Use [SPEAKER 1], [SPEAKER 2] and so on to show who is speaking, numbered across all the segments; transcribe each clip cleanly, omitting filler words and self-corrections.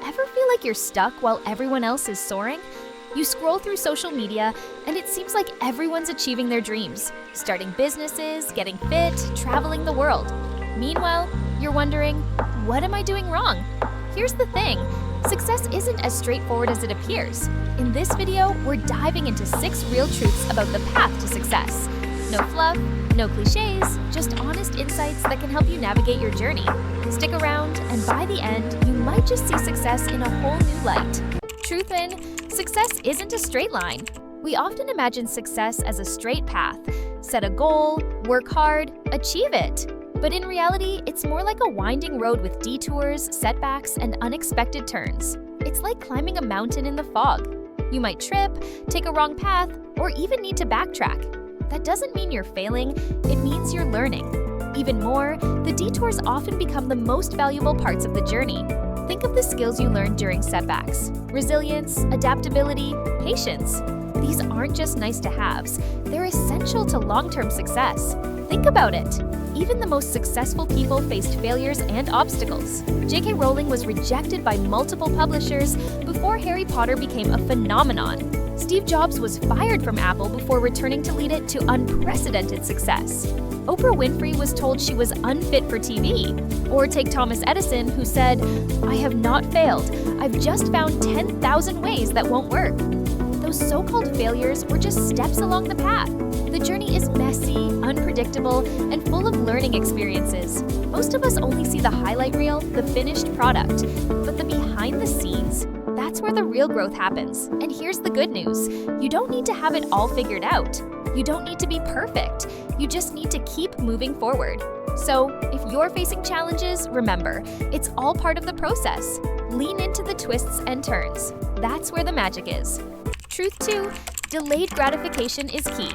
[SPEAKER 1] Ever feel like you're stuck while everyone else is soaring? You scroll through social media, and it seems like everyone's achieving their dreams, starting businesses, getting fit, traveling the world. Meanwhile, you're wondering, what am I doing wrong? Here's the thing, success isn't as straightforward as it appears. In this video, we're diving into 6 real truths about the path to success. No fluff, no cliches, just honest insights that can help you navigate your journey. Stick around, and by the end, you might just see success in a whole new light. Truth in, success isn't a straight line. We often imagine success as a straight path. Set a goal, work hard, achieve it. But in reality, it's more like a winding road with detours, setbacks, and unexpected turns. It's like climbing a mountain in the fog. You might trip, take a wrong path, or even need to backtrack. That doesn't mean you're failing, it means you're learning. Even more, the detours often become the most valuable parts of the journey. Think of the skills you learned during setbacks: resilience, adaptability, patience. These aren't just nice-to-haves, they're essential to long-term success. Think about it. Even the most successful people faced failures and obstacles. J.K. Rowling was rejected by multiple publishers before Harry Potter became a phenomenon. Steve Jobs was fired from Apple before returning to lead it to unprecedented success. Oprah Winfrey was told she was unfit for TV. Or take Thomas Edison, who said, "I have not failed. I've just found 10,000 ways that won't work." Those so-called failures were just steps along the path. The journey is messy, unpredictable, and full of learning experiences. Most of us only see the highlight reel, the finished product, but the behind the scenes, that's where the real growth happens. And here's the good news. You don't need to have it all figured out. You don't need to be perfect. You just need to keep moving forward. So, if you're facing challenges, remember, it's all part of the process. Lean into the twists and turns. That's where the magic is. Truth 2, delayed gratification is key.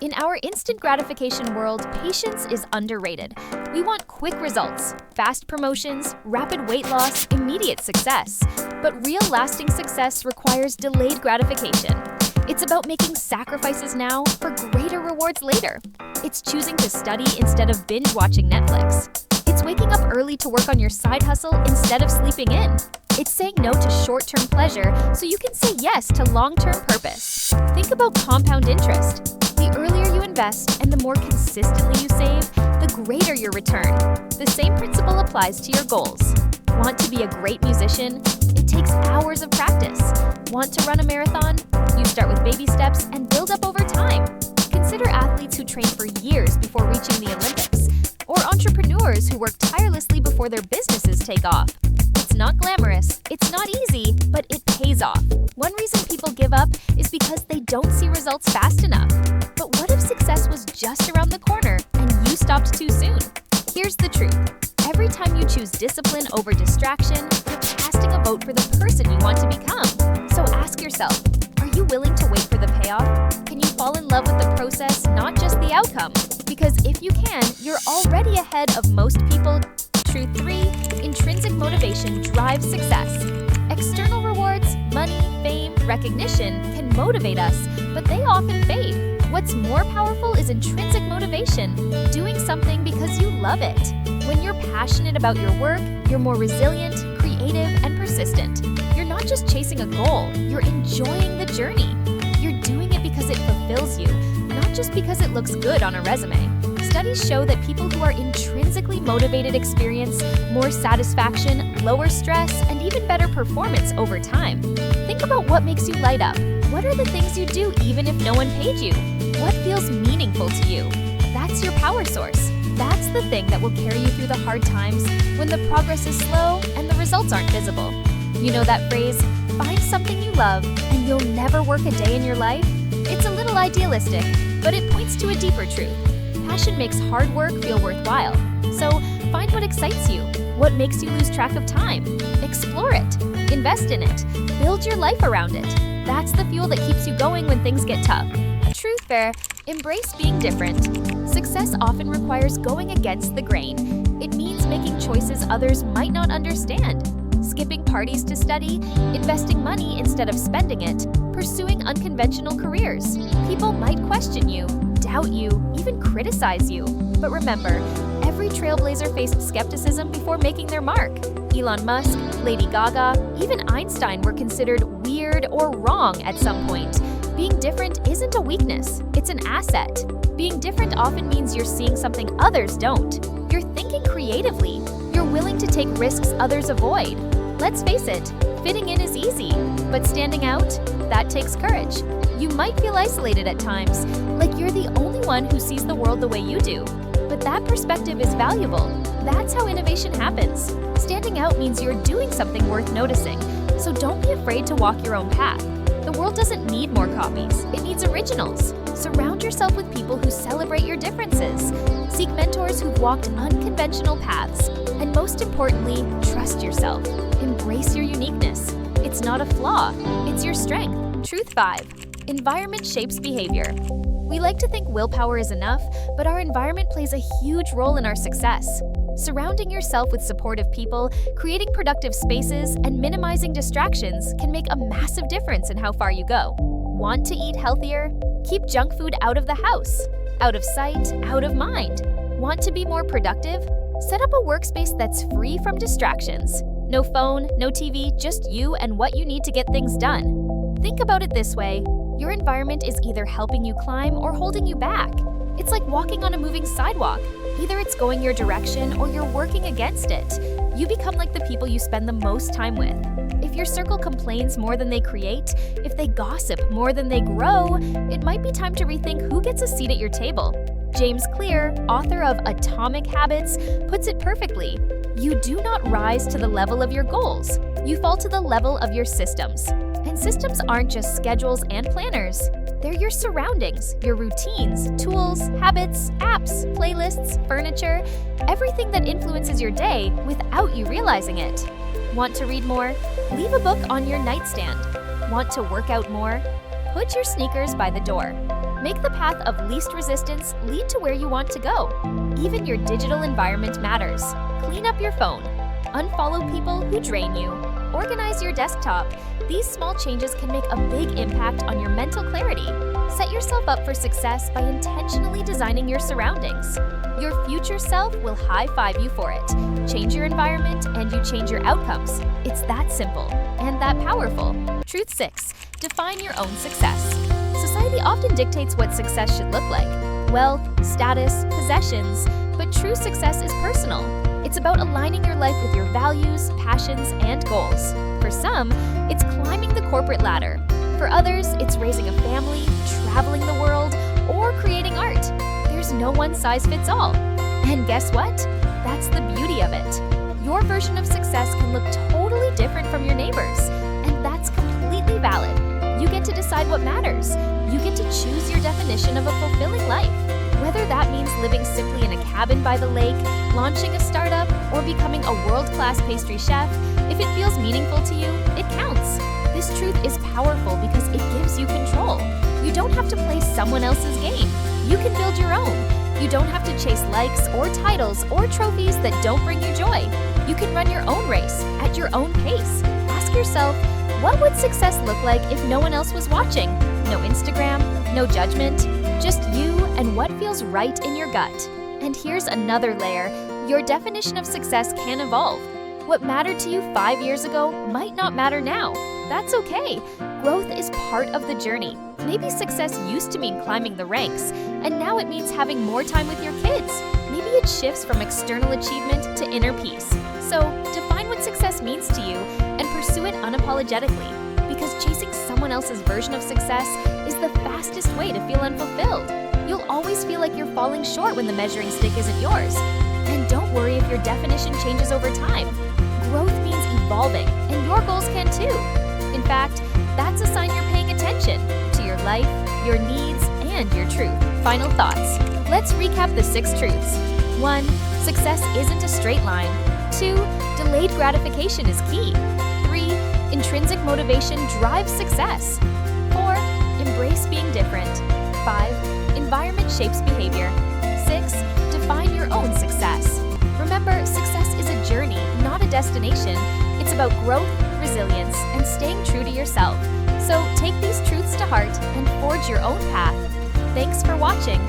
[SPEAKER 1] In our instant gratification world, patience is underrated. We want quick results, fast promotions, rapid weight loss, immediate success. But real lasting success requires delayed gratification. It's about making sacrifices now for greater rewards later. It's choosing to study instead of binge watching Netflix. It's waking up early to work on your side hustle instead of sleeping in. It's saying no to short-term pleasure so you can say yes to long-term purpose. Think about compound interest. The earlier you invest and the more consistently you save, the greater your return. The same principle applies to your goals. Want to be a great musician? It takes hours of practice. Want to run a marathon? You start with baby steps and build up over time. Consider athletes who train for years before reaching the Olympics, or entrepreneurs who work tirelessly before their businesses take off. It's not glamorous, it's not easy, but it pays off. One reason people give up is because they don't see results fast enough. But what if success was just around the corner and you stopped too soon? Here's the truth. Every time you choose discipline over distraction, you're casting a vote for the person you want to become. So ask yourself, are you willing to wait for the payoff? Can you fall in love with the process, not just the outcome? Because if you can, you're already ahead of most people. Truth 3, intrinsic motivation drives success. External rewards, money, fame, recognition can motivate us, but they often fade. What's more powerful is intrinsic motivation, doing something because you love it. When you're passionate about your work, you're more resilient, creative, and persistent. You're not just chasing a goal, you're enjoying the journey. You're doing it because it fulfills you, not just because it looks good on a resume. Studies show that people who are intrinsically motivated experience more satisfaction, lower stress, and even better performance over time. Think about what makes you light up. What are the things you do even if no one paid you? What feels meaningful to you? That's your power source. That's the thing that will carry you through the hard times when the progress is slow and the results aren't visible. You know that phrase, find something you love and you'll never work a day in your life? It's a little idealistic, but it points to a deeper truth. Passion makes hard work feel worthwhile. So find what excites you, what makes you lose track of time. Explore it, invest in it, build your life around it. That's the fuel that keeps you going when things get tough. Truth fair, embrace being different. Success often requires going against the grain. It means making choices others might not understand. Skipping parties to study, investing money instead of spending it, pursuing unconventional careers. People might question you, doubt you, even criticize you. But remember, every trailblazer faced skepticism before making their mark. Elon Musk, Lady Gaga, even Einstein were considered weird or wrong at some point. Being different isn't a weakness, it's an asset. Being different often means you're seeing something others don't. You're thinking creatively. You're willing to take risks others avoid. Let's face it, fitting in is easy, but standing out, that takes courage. You might feel isolated at times, like you're the only one who sees the world the way you do. But that perspective is valuable. That's how innovation happens. Standing out means you're doing something worth noticing, so don't be afraid to walk your own path. The world doesn't need more copies, it needs originals. Surround yourself with people who celebrate your differences. Seek mentors who've walked unconventional paths. And most importantly, trust yourself. Embrace your uniqueness. It's not a flaw, it's your strength. Truth 5. Environment shapes behavior. We like to think willpower is enough, but our environment plays a huge role in our success. Surrounding yourself with supportive people, creating productive spaces, and minimizing distractions can make a massive difference in how far you go. Want to eat healthier? Keep junk food out of the house. Out of sight, out of mind. Want to be more productive? Set up a workspace that's free from distractions. No phone, no TV, just you and what you need to get things done. Think about it this way. Your environment is either helping you climb or holding you back. It's like walking on a moving sidewalk. Either it's going your direction or you're working against it. You become like the people you spend the most time with. If your circle complains more than they create, if they gossip more than they grow, it might be time to rethink who gets a seat at your table. James Clear, author of Atomic Habits, puts it perfectly. You do not rise to the level of your goals. You fall to the level of your systems. And systems aren't just schedules and planners. They're your surroundings, your routines, tools, habits, apps, playlists, furniture, everything that influences your day without you realizing it. Want to read more? Leave a book on your nightstand. Want to work out more? Put your sneakers by the door. Make the path of least resistance lead to where you want to go. Even your digital environment matters. Clean up your phone. Unfollow people who drain you. Organize your desktop. These small changes can make a big impact on your mental clarity. Set yourself up for success by intentionally designing your surroundings. Your future self will high-five you for it. Change your environment and you change your outcomes. It's that simple and that powerful. Truth 6. Define your own success. Society often dictates what success should look like. Wealth, status, possessions, but true success is personal. It's about aligning your life with your values, passions, and goals. For some, it's climbing the corporate ladder. For others, it's raising a family, traveling the world, or creating art. There's no one-size-fits-all. And guess what? That's the beauty of it. Your version of success can look totally different from your neighbor's, and that's completely valid. You get to decide what matters. You get to choose your definition of a fulfilling life. Whether that means living simply in a cabin by the lake, launching a startup, or becoming a world-class pastry chef, if it feels meaningful to you, it counts. This truth is powerful because it gives you control. You don't have to play someone else's game. You can build your own. You don't have to chase likes or titles or trophies that don't bring you joy. You can run your own race at your own pace. Ask yourself, what would success look like if no one else was watching? No Instagram, no judgment, just you and what feels right in your gut. And here's another layer. Your definition of success can evolve. What mattered to you 5 years ago might not matter now. That's okay. Growth is part of the journey. Maybe success used to mean climbing the ranks, and now it means having more time with your kids. Maybe it shifts from external achievement to inner peace. So, define what success means to you and pursue it unapologetically, because chasing someone else's version of success is the fastest way to feel unfulfilled. You'll always feel like you're falling short when the measuring stick isn't yours. And don't worry if your definition changes over time. Growth means evolving, and your goals can too. In fact, that's a sign you're paying attention to your life, your needs, and your truth. Final thoughts. Let's recap the 6 truths. 1. Success isn't a straight line. 2. Delayed gratification is key. 3. Intrinsic motivation drives success. 4. Embrace being different. 5. Environment shapes behavior. 6. Define your own success. Remember, success is a journey, not a destination. It's about growth, resilience, and staying true to yourself. So take these truths to heart and forge your own path. Thanks for watching.